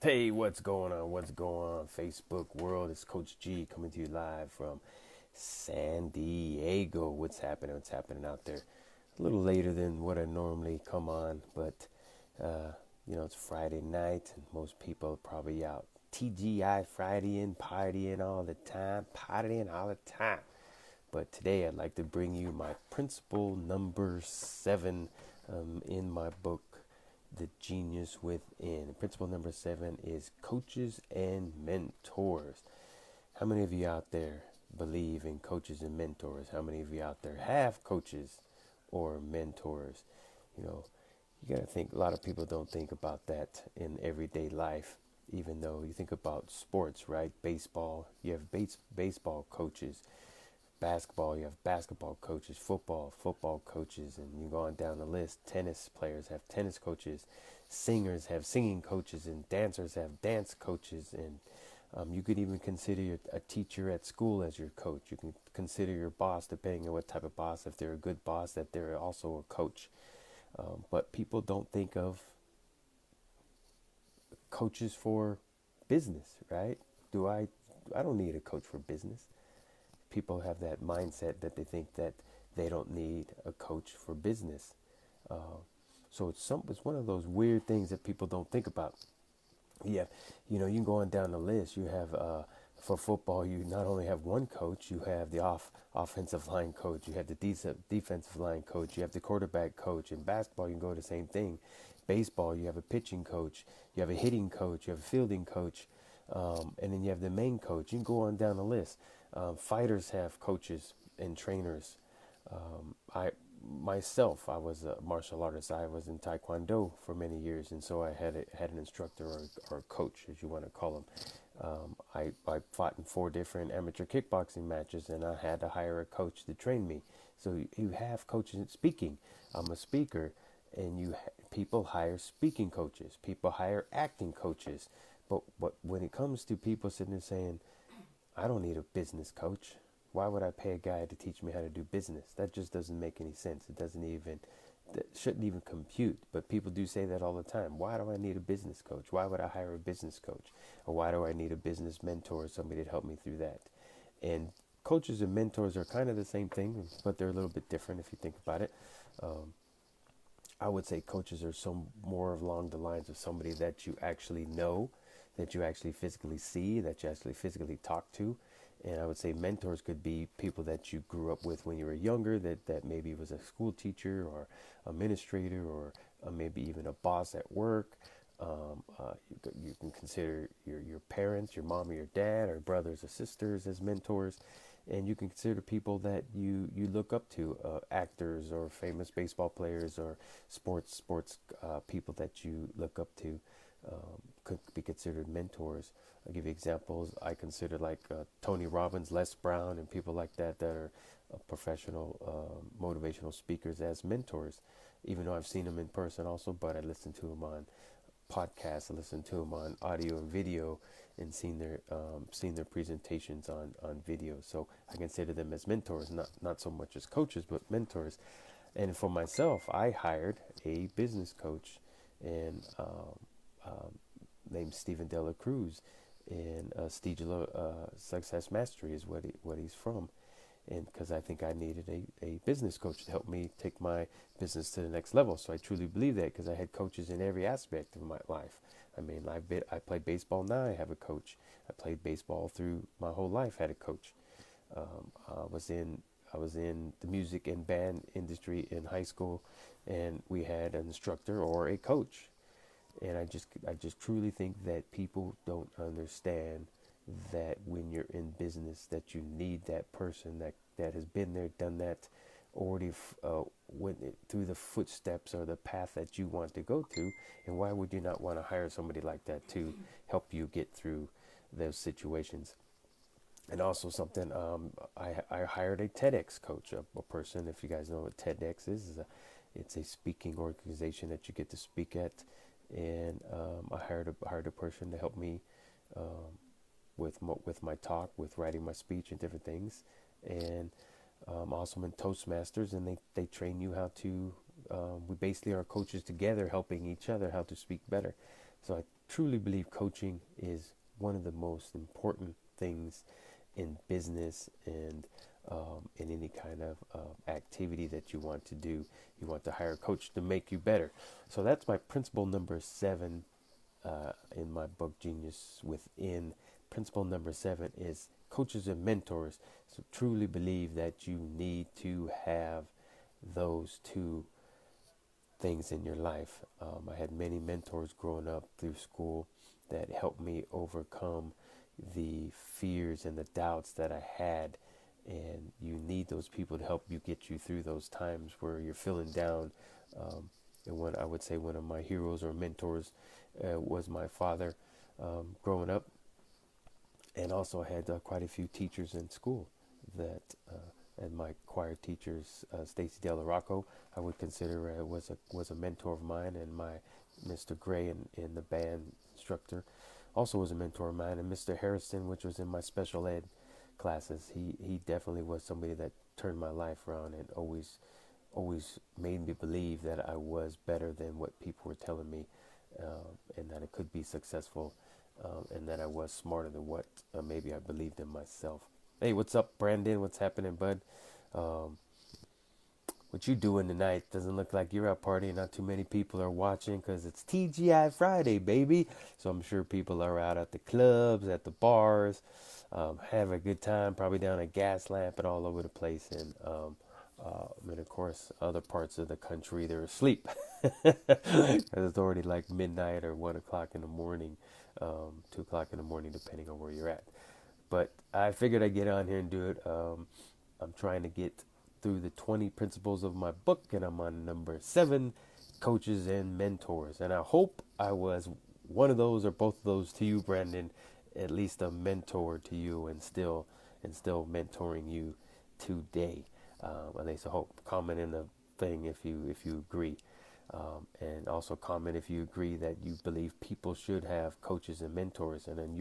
Hey, what's going on? What's going on, Facebook world? It's Coach G coming to you live from San Diego. What's happening? What's happening out there? A little later than what I normally come on, but uh, it's Friday night and most people are probably out TGI Fridaying, partying all the time, partying all the time. But today I'd like to bring you my principle number 7 in my book, The Genius Within. Principle number 7 is coaches and mentors. How many of you out there believe in coaches and mentors? How many of you out there have coaches or mentors? You know, you got to think, a lot of people don't think about that in everyday life, even though you think about sports, right? Baseball, you have baseball coaches. Basketball, you have basketball coaches. Football coaches, and you go on down the list. Tennis players have tennis coaches. Singers have singing coaches, and dancers have dance coaches. And you could even consider a teacher at school as your coach. You can consider your boss, depending on what type of boss. If they're a good boss, that they're also a coach. But people don't think of coaches for business, right? Do I? I don't need a coach for business. People have that mindset that they think that they don't need a coach for business. Uh, so it's one of those weird things that people don't think about. Yeah, you can go on down the list. You have for football, you not only have one coach, you have the offensive line coach, you have the defensive line coach, you have the quarterback coach. In basketball, you can go the same thing. Baseball, you have a pitching coach, you have a hitting coach, you have a fielding coach, and then you have the main coach. You can go on down the list. Fighters have coaches and trainers. I myself, I was a martial artist. I was in Taekwondo for many years, and so I had an instructor or a coach, as you want to call him. I fought in 4 different amateur kickboxing matches, and I had to hire a coach to train me. So you have coaches in speaking. I'm a speaker, and people hire speaking coaches. People hire acting coaches. But when it comes to people sitting there saying, I don't need a business coach. Why would I pay a guy to teach me how to do business? That just doesn't make any sense. That shouldn't even compute. But people do say that all the time. Why do I need a business coach? Why would I hire a business coach? Or why do I need a business mentor or somebody to help me through that? And coaches and mentors are kind of the same thing, but they're a little bit different if you think about it. Um, I would say coaches are some more along the lines of somebody that you actually know, that you actually physically see, that you actually physically talk to. And I would say mentors could be people that you grew up with when you were younger, that maybe was a school teacher or administrator or maybe even a boss at work. You can consider your parents, your mom or your dad, or brothers or sisters as mentors. And you can consider people that you look up to, actors or famous baseball players or sports people that you look up to, could be considered mentors. I'll give you examples. I consider like Tony Robbins, Les Brown, and people like that are professional motivational speakers as mentors. Even though I've seen them in person also, but I listen to them on podcasts, I listen to them on audio and video, and seen their presentations on video. So I consider them as mentors, not so much as coaches, but mentors. And for myself, I hired a business coach, and named Stephen Dela Cruz, and Stigler Success Mastery is what he's from. And because I think I needed a business coach to help me take my business to the next level. So I truly believe that because I had coaches in every aspect of my life. I mean, I play baseball now, I have a coach. I played baseball through my whole life, had a coach. I was in the music and band industry in high school, and we had an instructor or a coach. And I just truly think that people don't understand that when you're in business, that you need that person that has been there, done that, already went through the footsteps or the path that you want to go through. And why would you not want to hire somebody like that to help you get through those situations? And also something, I hired a TEDx coach, a person, if you guys know what TEDx it's a speaking organization that you get to speak at. And I hired a person to help me um, with my talk, with writing my speech and different things. And also I'm in Toastmasters, and they train you how to, we basically are coaches together helping each other how to speak better. So I truly believe coaching is one of the most important things in business and in any kind of activity that you want to do. You want to hire a coach to make you better. So that's my principle number 7 in my book, Genius Within. Principle number 7 is coaches and mentors. So truly believe that you need to have those two things in your life. I had many mentors growing up through school that helped me overcome the fears and the doubts that I had. And you need those people to help you get you through those times where you're feeling down. And I would say one of my heroes or mentors was my father growing up. And also I had quite a few teachers in school that and my choir teachers, Stacy Del Rocco, I would consider was a mentor of mine, and my Mr. Gray in the band instructor also was a mentor of mine, and Mr. Harrison, which was in my special ed classes, he definitely was somebody that turned my life around and always made me believe that I was better than what people were telling me, and that I could be successful, and that I was smarter than what maybe I believed in myself. Hey, what's up, Brandon? What's happening, bud? Um, what you doing tonight? Doesn't look like you're out partying. Not too many people are watching because it's TGI Friday, baby. So I'm sure people are out at the clubs, at the bars, having a good time, probably down at Gaslamp and all over the place. And of course, other parts of the country, they're asleep. It's already like midnight or 1 o'clock in the morning, 2 o'clock in the morning, depending on where you're at. But I figured I'd get on here and do it. I'm trying to get through the 20 principles of my book, and I'm on number 7, coaches and mentors. And I hope I was one of those or both of those to you, Brandon, at least a mentor to you, and still mentoring you today. At least I hope. Comment in the thing if you agree. And also comment if you agree that you believe people should have coaches and mentors. And then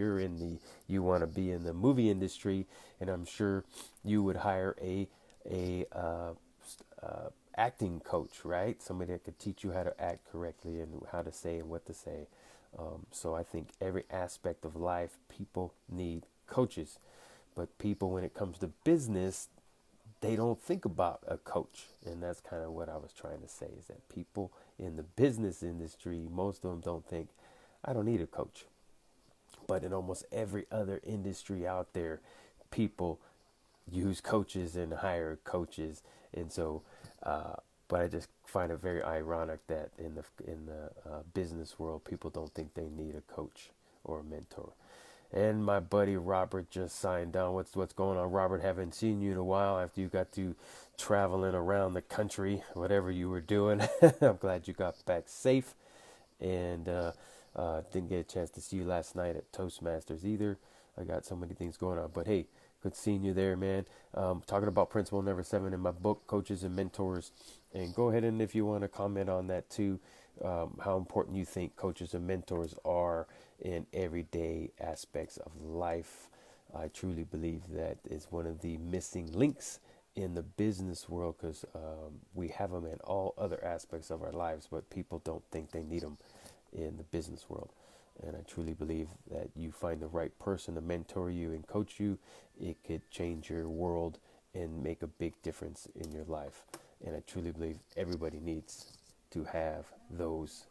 you want to be in the movie industry, and I'm sure you would hire a acting coach, right? Somebody that could teach you how to act correctly and how to say and what to say. So I think every aspect of life, people need coaches. But people, when it comes to business, they don't think about a coach. And that's kind of what I was trying to say, is that people in the business industry, most of them don't think, I don't need a coach. But in almost every other industry out there, people use coaches and hire coaches. And so, but I just find it very ironic that in the business world, people don't think they need a coach or a mentor. And my buddy Robert just signed on. What's going on, Robert? Haven't seen you in a while after you got to traveling around the country, whatever you were doing. I'm glad you got back safe, and didn't get a chance to see you last night at Toastmasters either. I got so many things going on, but hey, good seeing you there, man. Talking about principle number 7 in my book, Coaches and Mentors. And go ahead, and if you want to comment on that too, how important you think coaches and mentors are in everyday aspects of life. I truly believe that is one of the missing links in the business world, because we have them in all other aspects of our lives, but people don't think they need them in the business world. And I truly believe that you find the right person to mentor you and coach you, it could change your world and make a big difference in your life. And I truly believe everybody needs to have those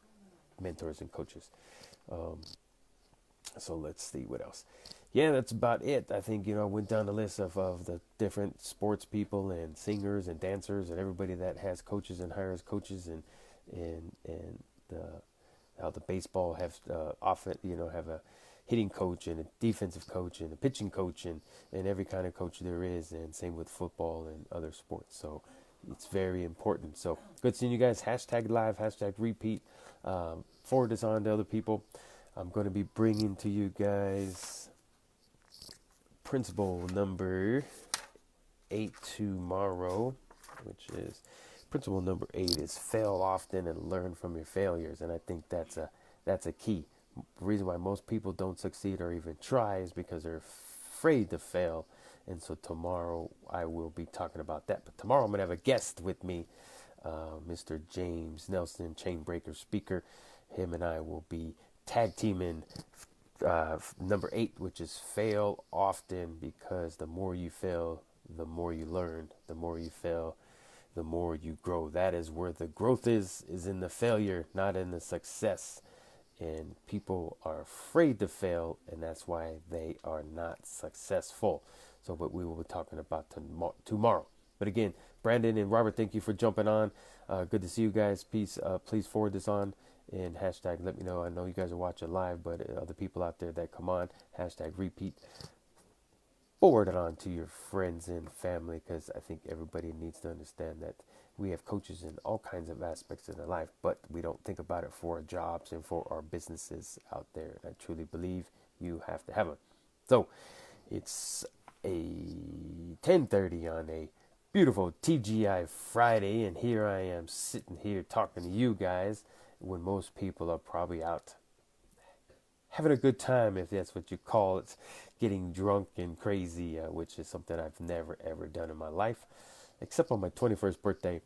mentors and coaches. So let's see what else. Yeah, that's about it. I think, I went down the list of the different sports people and singers and dancers and everybody that has coaches and hires coaches, and the how the baseball have often, have a hitting coach and a defensive coach and a pitching coach and every kind of coach there is, and same with football and other sports. So it's very important. So good seeing you guys. Hashtag live, hashtag repeat. Forward this on to other people. I'm going to be bringing to you guys principle number 8 tomorrow, which is principle number 8 is fail often and learn from your failures. And I think that's a key. The reason why most people don't succeed or even try is because they're afraid to fail. And so tomorrow I will be talking about that. But tomorrow I'm going to have a guest with me, Mr. James Nelson, Chainbreaker speaker. Him and I will be tag team in number 8, which is fail often, because the more you fail, the more you learn. The more you fail, the more you grow. That is where the growth is in the failure, not in the success. And people are afraid to fail, and that's why they are not successful. So, what we will be talking about tomorrow. But again, Brandon and Robert, thank you for jumping on. Good to see you guys. Peace. Please forward this on and hashtag let me know. I know you guys are watching live, but other people out there that come on, hashtag repeat. Forward it on to your friends and family, because I think everybody needs to understand that we have coaches in all kinds of aspects of their life, but we don't think about it for our jobs and for our businesses out there. And I truly believe you have to have them. So it's a 10:30 on a beautiful TGI Friday, and here I am sitting here talking to you guys when most people are probably out having a good time, if that's what you call it, getting drunk and crazy, which is something I've never ever done in my life, except on my 21st birthday,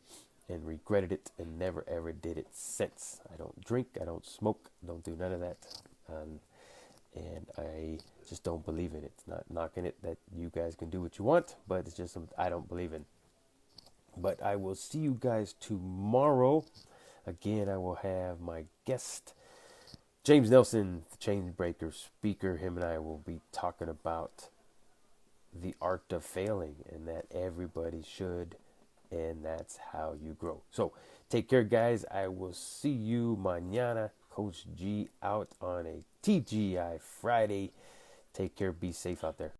and regretted it and never ever did it since. I don't drink, I don't smoke, don't do none of that, and I just don't believe in it. It's not knocking it that you guys can do what you want, but it's just something I don't believe in. But I will see you guys tomorrow. Again, I will have my guest, James Nelson, the Chainbreaker speaker. Him and I will be talking about the art of failing, and that everybody should, and that's how you grow. So take care, guys. I will see you mañana. Coach G out on a TGI Friday. Take care. Be safe out there.